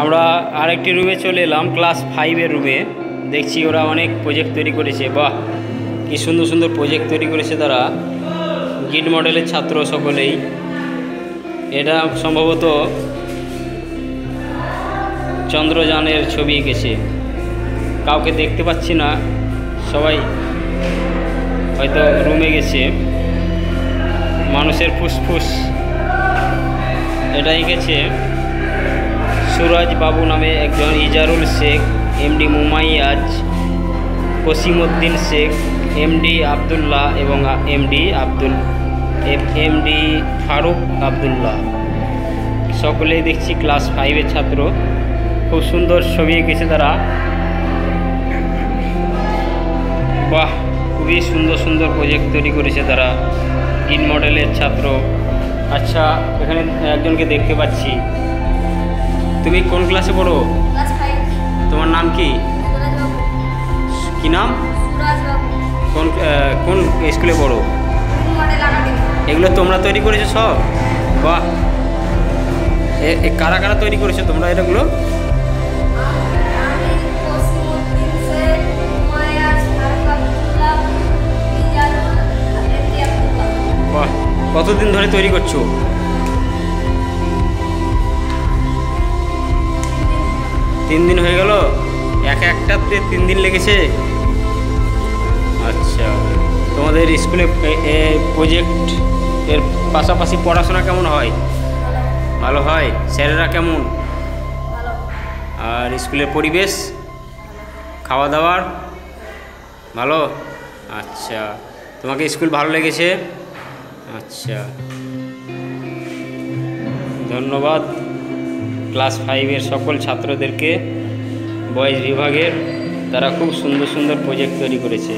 আমরা আরেকটি রুমে চলে এলাম, ক্লাস 5-এর রুমে। দেখছি ওরা অনেক প্রজেক্ট তৈরি করেছে। বাহ, কি সুন্দর সুন্দর প্রজেক্ট তৈরি করেছে তারা। গিট মডেলের ছাত্র সকলেই। এটা সম্ভবত চন্দ্রযানের ছবি এঁকেছে। কাউকে দেখতে পাচ্ছি না, সবাই হয়তো রুমে গেছে। মানুষের ফুসফুস এটা এঁকেছে সুরাজ বাবু নামে একজন, ইজারুল শেখ, এমডি মুমাইয়াজ, কসিমউদ্দিন শেখ, এমডি আবদুল্লাহ এবং এমডি ফারুক আবদুল্লাহ। সকলেই দেখছি ক্লাস 5-এর ছাত্র। খুব সুন্দর ছবি এঁকেছে তারা। বাহ, খুবই সুন্দর সুন্দর প্রজেক্ট তৈরি করেছে তারা। গিট মডেলের ছাত্র। আচ্ছা, এখানে একজনকে দেখতে পাচ্ছি। তুমি কোন ক্লাসে পড়ো? তোমার নাম কি? কি নাম? কোন কোন স্কুলে পড়ো? এগুলো তোমরা তৈরি করেছো সব? বাহ, কারা কারা তৈরি করেছো তোমরা এগুলো? বাহ, কতদিন ধরে তৈরি করছো? 3 দিন হয়ে গেল? একটাতে 3 দিন লেগেছে? আচ্ছা, তোমাদের স্কুলে প্রজেক্ট এর পাশাপাশি পড়াশোনা কেমন হয়? ভালো হয়? স্যারেরা কেমন? আর স্কুলের পরিবেশ, খাওয়া দাওয়ার ভালো? আচ্ছা, তোমাকে স্কুল ভালো লেগেছে? আচ্ছা, ধন্যবাদ ক্লাস 5-এর সকল ছাত্রদেরকে, বয়েজ বিভাগের। তারা খুব সুন্দর সুন্দর প্রজেক্ট তৈরি করেছে।